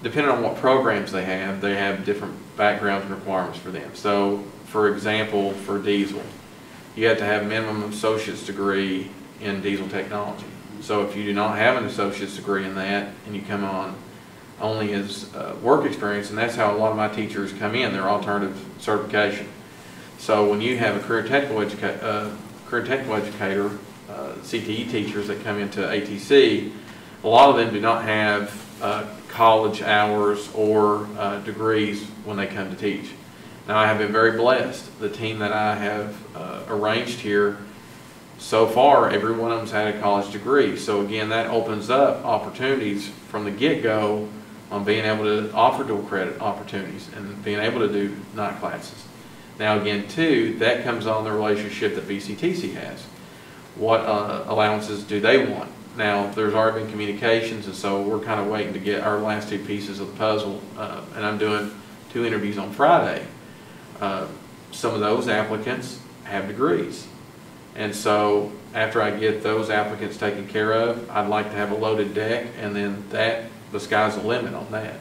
depending on what programs they have different backgrounds and requirements for them. So, for example, for diesel, you have to have minimum associate's degree in diesel technology. So if you do not have an associate's degree in that, and you come on only as work experience, and that's how a lot of my teachers come in, their alternative certification. So when you have a career technical educator, CTE teachers that come into ATC, a lot of them do not have college hours or degrees when they come to teach. Now, I have been very blessed. The team that I have arranged here, so far, every one of them's had a college degree. So again, that opens up opportunities from the get-go on being able to offer dual credit opportunities and being able to do night classes. Now again, too, that comes on the relationship that BCTC has. What allowances do they want? Now, there's already been communications, and so we're kind of waiting to get our last two pieces of the puzzle, and I'm doing 2 interviews on Friday. Some of those applicants have degrees. And so after I get those applicants taken care of, I'd like to have a loaded deck, and then the sky's the limit on that.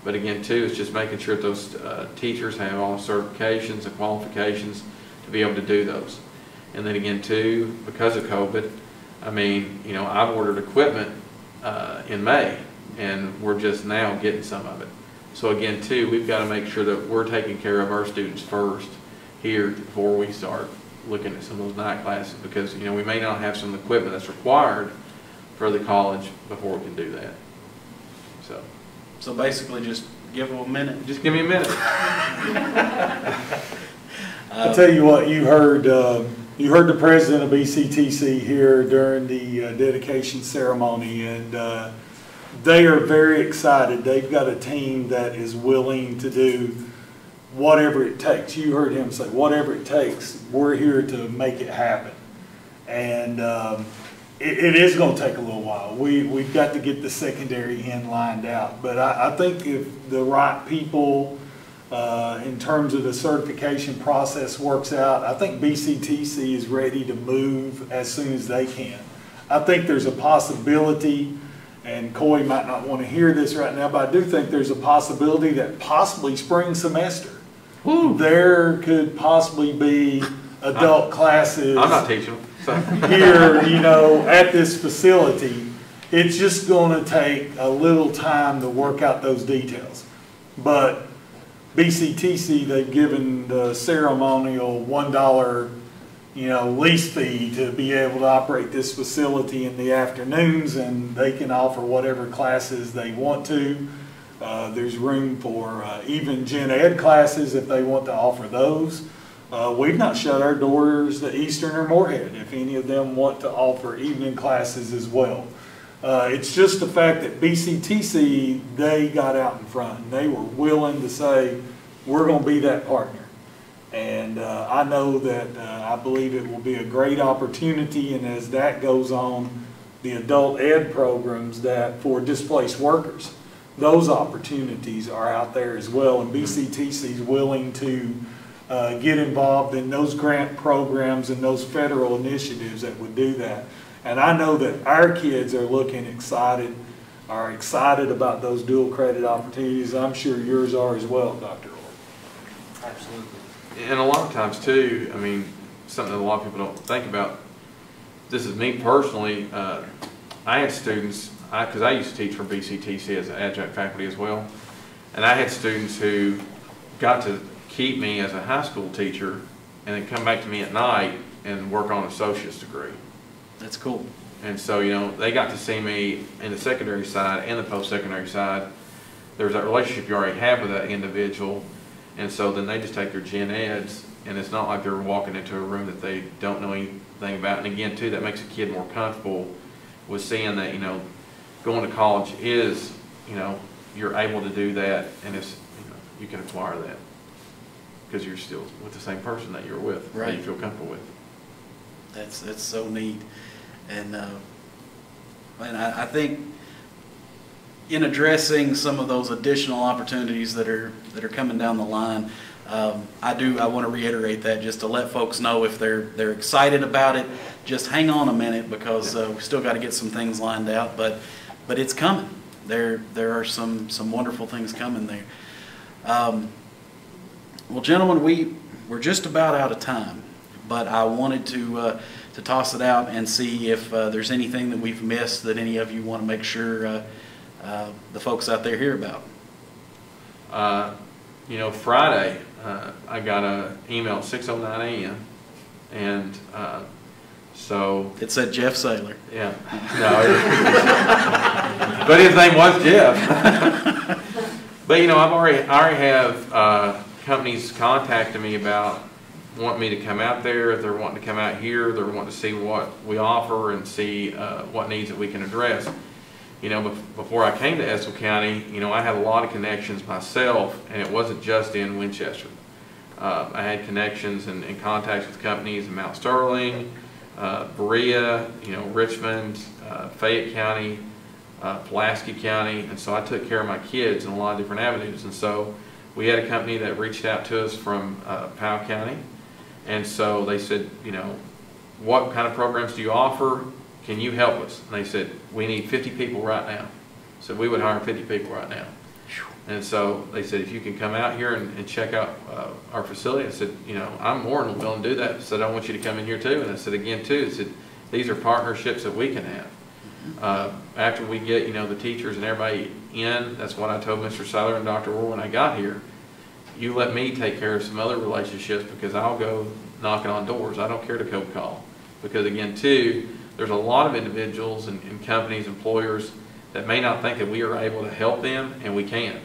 But again, too, it's just making sure that those teachers have all the certifications and qualifications to be able to do those. And then again, too, because of COVID, I mean, you know, I've ordered equipment in May, and we're just now getting some of it. So again, too, we've got to make sure that we're taking care of our students first here before we start looking at some of those night classes, because, you know, we may not have some equipment that's required for the college before we can do that. So basically just give them a minute. Just give me a minute. I'll tell you what, you heard the president of BCTC here during the dedication ceremony, and they are very excited. They've got a team that is willing to do whatever it takes. You heard him say, whatever it takes, we're here to make it happen. And it is going to take a little while. We've got to get the secondary end lined out. But I think if the right people, in terms of the certification process works out, I think BCTC is ready to move as soon as they can. I think there's a possibility, and Coy might not want to hear this right now, but I do think there's a possibility that possibly spring semester, there could possibly be adult classes. I'm not teaching them. So. Here, you know, at this facility. It's just going to take a little time to work out those details. But BCTC, they've given the ceremonial $1, you know, lease fee to be able to operate this facility in the afternoons, and they can offer whatever classes they want to. There's room for even gen ed classes if they want to offer those. We've not shut our doors to Eastern or Moorhead if any of them want to offer evening classes as well. It's just the fact that BCTC, they got out in front and they were willing to say, we're going to be that partner. And I know that I believe it will be a great opportunity, and as that goes on, the adult ed programs that for displaced workers, those opportunities are out there as well, and BCTC is willing to get involved in those grant programs and those federal initiatives that would do that. And I know that our kids are are excited about those dual credit opportunities. I'm sure yours are as well, Dr. Orr. Absolutely. And a lot of times too, I mean, something that a lot of people don't think about, this is me personally, I had students, because I used to teach for BCTC as an adjunct faculty as well, and I had students who got to keep me as a high school teacher and then come back to me at night and work on an associate's degree. That's cool. And so, you know, they got to see me in the secondary side and the post-secondary side. There's that relationship you already have with that individual, and so then they just take their gen eds, and it's not like they're walking into a room that they don't know anything about. And again, too, that makes a kid more comfortable with seeing that, you know, going to college is, you know, you're able to do that, and it's, you know, you can acquire that because you're still with the same person that you're with, right, that you feel comfortable with. That's so neat. And I think in addressing some of those additional opportunities that are coming down the line, I want to reiterate that just to let folks know if they're excited about it, just hang on a minute, because we still got to get some things lined out, but it's coming. there are some wonderful things coming there. Well, gentlemen, we're just about out of time, but I wanted to toss it out and see if there's anything that we've missed that any of you want to make sure the folks out there hear about. You know, Friday, I got an email at 6:09 a.m. and so it said Jeff Saylor. Yeah, no, but his name was Jeff. But you know, I already have companies contacting me about wanting me to come out there. If they're wanting to come out here, they're wanting to see what we offer and see what needs that we can address. You know, before I came to Estill County, you know, I had a lot of connections myself, and it wasn't just in Winchester. I had connections and contacts with companies in Mount Sterling, Berea, you know, Richmond, Fayette County, Pulaski County, and so I took care of my kids in a lot of different avenues. And so we had a company that reached out to us from Powell County, and so they said, you know, what kind of programs do you offer? Can you help us? And they said, we need 50 people right now. So we would hire 50 people right now. And so they said, if you can come out here and check out our facility. I said, you know, I'm more than willing to do that. I said, I want you to come in here too. And I said, again too, I said, these are partnerships that we can have. After we get, you know, the teachers and everybody in, that's what I told Mr. Saylor and Dr. Orr when I got here. You let me take care of some other relationships, because I'll go knocking on doors. I don't care to cold call. Because again too, there's a lot of individuals and companies, employers that may not think that we are able to help them, and we can,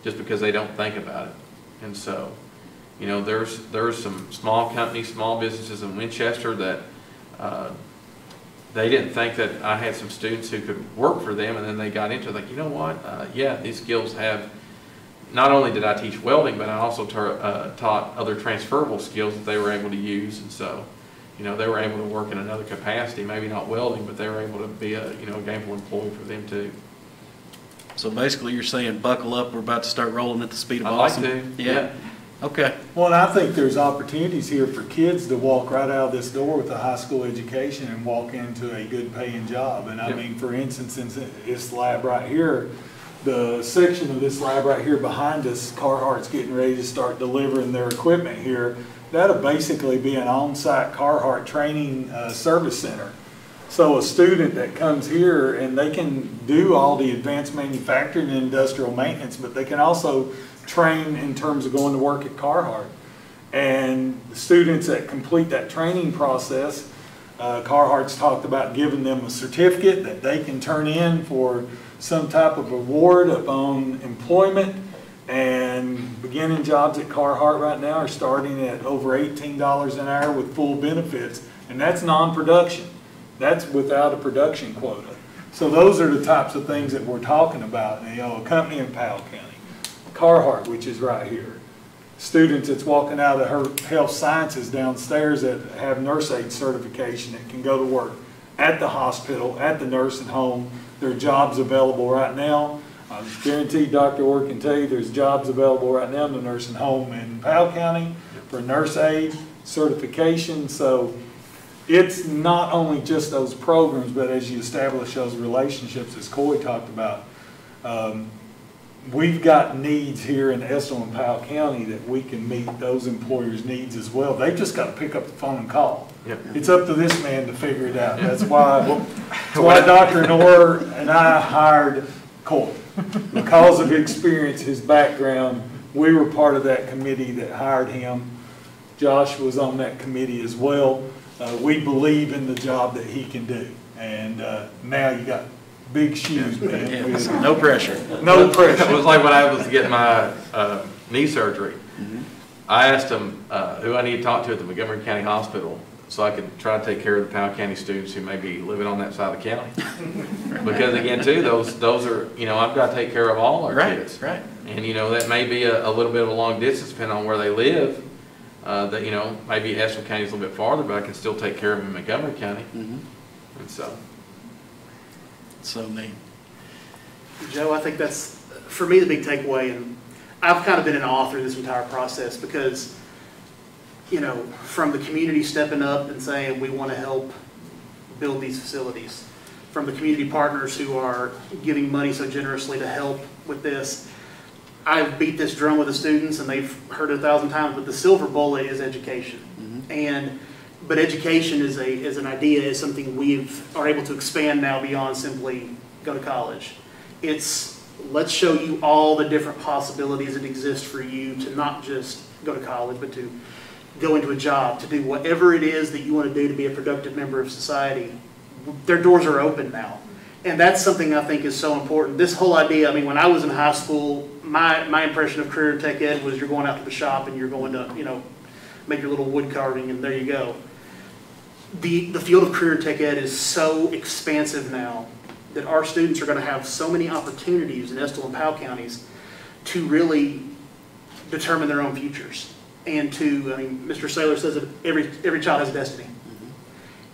just because they don't think about it. And so, you know, there's some small companies, small businesses in Winchester that they didn't think that I had some students who could work for them, and then they got into it, like, you know what, yeah, these skills have, not only did I teach welding, but I also taught other transferable skills that they were able to use. And so, you know, they were able to work in another capacity, maybe not welding, but they were able to be a, you know, a gainful employee for them too. So basically you're saying buckle up, we're about to start rolling at the speed of I'd awesome. like to. Yeah. Okay. Well, and I think there's opportunities here for kids to walk right out of this door with a high school education and walk into a good paying job. And I mean, for instance, in this lab right here, the section of this lab right here behind us, Carhartt's getting ready to start delivering their equipment here. That'll basically be an on-site Carhartt training service center. So a student that comes here, and they can do all the advanced manufacturing and industrial maintenance, but they can also train in terms of going to work at Carhartt. And the students that complete that training process, Carhartt's talked about giving them a certificate that they can turn in for some type of award upon employment. And beginning jobs at Carhartt right now are starting at over $18 an hour with full benefits, and that's non-production. That's without a production quota. So those are the types of things that we're talking about. You know, a company in Powell County, Carhartt, which is right here. Students that's walking out of her health sciences downstairs that have nurse aid certification that can go to work at the hospital, at the nursing home. There are jobs available right now. I guarantee Dr. Orr can tell you there's jobs available right now in the nursing home in Powell County for nurse aid certification. So it's not only just those programs, but as you establish those relationships, as Coy talked about, we've got needs here in Estill and Powell County that we can meet those employers' needs as well. They've just got to pick up the phone and call. Yep. It's up to this man to figure it out. That's why Dr. Orr and I hired Coy. Because of his experience, his background, we were part of that committee that hired him. Josh was on that committee as well. We believe in the job that he can do. And now you got big shoes, man. Yeah, no pressure. No pressure. It was like when I was getting my knee surgery. I asked him who I need to talk to at the Montgomery County Hospital so I could try to take care of the Powell County students who may be living on that side of the county. Because again, too, those are, you know, I've got to take care of all our kids. Right. And, you know, that may be a little bit of a long distance depending on where they live. That, you know, maybe Estill County is a little bit farther, but I can still take care of them in Montgomery County. And so. So neat. Joe, I think that's, for me, the big takeaway, and I've kind of been an author in this entire process because, you know, from the community stepping up and saying we want to help build these facilities, from the community partners who are giving money so generously to help with this. I've beat this drum with the students, and they've heard it 1,000 times, but the silver bullet is education. But education is an idea, is something are able to expand now beyond simply go to college. It's, let's show you all the different possibilities that exist for you to not just go to college, but to go into a job, to do whatever it is that you want to do to be a productive member of society. Their doors are open now. And that's something I think is so important. This whole idea, I mean, when I was in high school, my impression of career tech ed was you're going out to the shop and you're going to, you know, make your little wood carving and there you go. The field of career tech ed is so expansive now that our students are going to have so many opportunities in Estill and Powell counties to really determine their own futures. And to, I mean, Mr. Saylor says that every child has a destiny.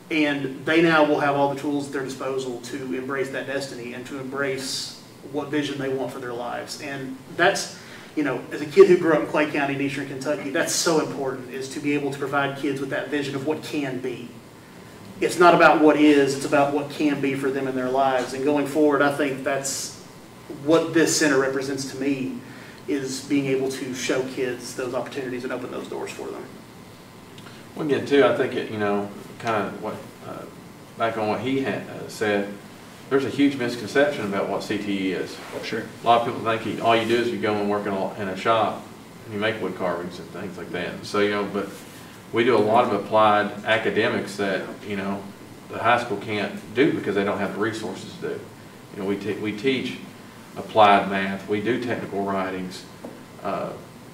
And they now will have all the tools at their disposal to embrace that destiny and to embrace what vision they want for their lives. And that's, you know, as a kid who grew up in Clay County in Eastern Kentucky, that's so important, is to be able to provide kids with that vision of what can be. It's not about what is, it's about what can be for them in their lives. And going forward, I think that's what this center represents to me, is being able to show kids those opportunities and open those doors for them. Well, again, too, I think it, you know, kind of what, back on what he had said, there's a huge misconception about what CTE is. Sure. A lot of people think all you do is you go and work in a shop and you make wood carvings and things like that. So, you know, but we do a lot of applied academics that, you know, the high school can't do because they don't have the resources to do. You know, we teach applied math, we do technical writings,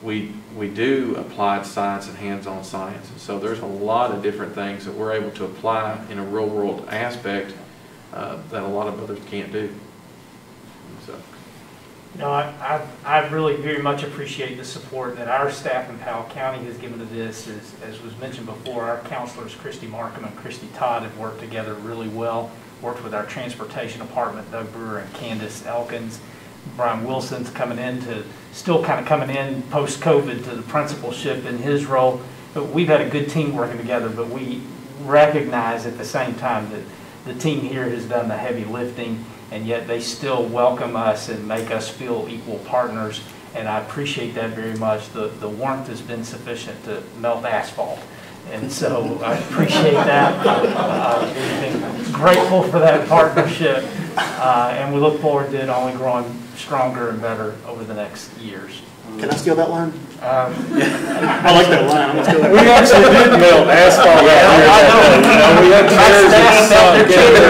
we do applied science and hands-on science. And so there's a lot of different things that we're able to apply in a real-world aspect that a lot of others can't do. So. No, I really very much appreciate the support that our staff in Powell County has given to this. As was mentioned before, our counselors, Christy Markham and Christy Todd, have worked together really well, worked with our transportation department, Doug Brewer and Candace Elkins. Brian Wilson's still kind of coming in post-COVID to the principalship in his role. But we've had a good team working together, but we recognize at the same time that the team here has done the heavy lifting, and yet they still welcome us and make us feel equal partners, and I appreciate that very much. The warmth has been sufficient to melt asphalt, and so I appreciate that. We've been grateful for that partnership, and we look forward to it only growing stronger and better over the next years. Can I steal that line? I like that line. I'm gonna steal that. We actually did melt asphalt out here.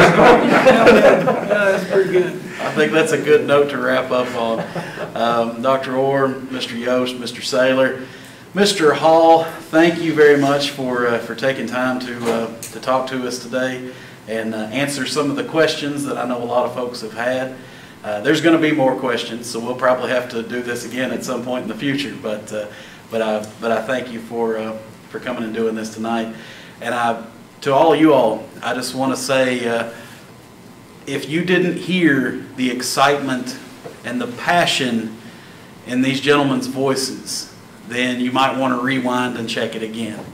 That's pretty good. I think that's a good note to wrap up on. Dr. Orr, Mr. Yost, Mr. Saylor, Mr. Hall, thank you very much for taking time to talk to us today and answer some of the questions that I know a lot of folks have had. There's going to be more questions, so we'll probably have to do this again at some point in the future. But I thank you for coming and doing this tonight. And to all of you all, I just want to say, if you didn't hear the excitement and the passion in these gentlemen's voices, then you might want to rewind and check it again.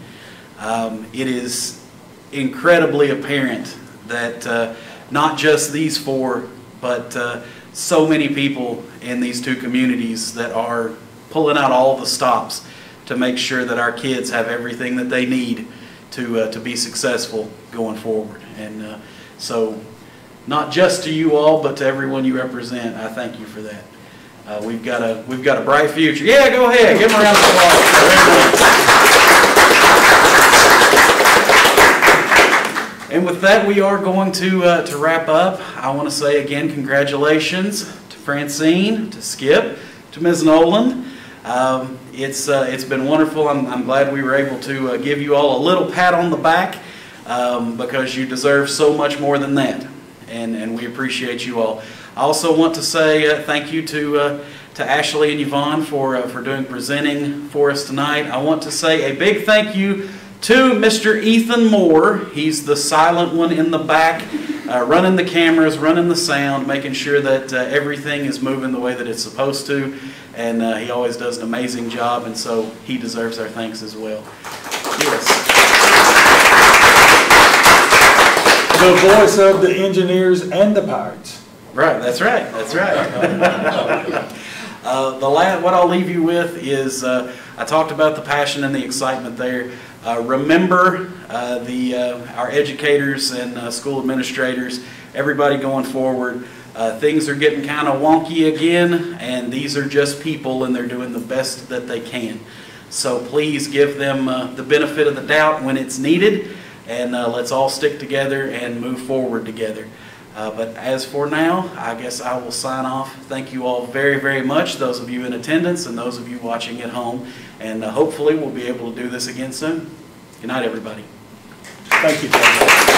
It is incredibly apparent that not just these four, but so many people in these two communities that are pulling out all the stops to make sure that our kids have everything that they need to be successful going forward. And so not just to you all, but to everyone you represent, I thank you for that. We've got a bright future. Yeah, go ahead. Give them a round of applause. And with that, we are going to wrap up. I want to say again, congratulations to Francine, to Skip, to Ms. Noland. It's been wonderful. I'm glad we were able to give you all a little pat on the back because you deserve so much more than that. And we appreciate you all. I also want to say thank you to Ashley and Yvonne for presenting for us tonight. I want to say a big thank you to Mr. Ethan Moore. He's the silent one in the back, running the cameras, running the sound, making sure that everything is moving the way that it's supposed to. And he always does an amazing job, and so he deserves our thanks as well. Yes. the voice of the engineers and the pirates. Right, that's right, that's right. What I'll leave you with is, I talked about the passion and the excitement there. Remember our educators and school administrators, everybody going forward. Things are getting kind of wonky again, and these are just people, and they're doing the best that they can. So please give them the benefit of the doubt when it's needed, and let's all stick together and move forward together. But as for now, I guess I will sign off. Thank you all very, very much, those of you in attendance and those of you watching at home. And hopefully we'll be able to do this again soon. Good night, everybody. Thank you, Tom.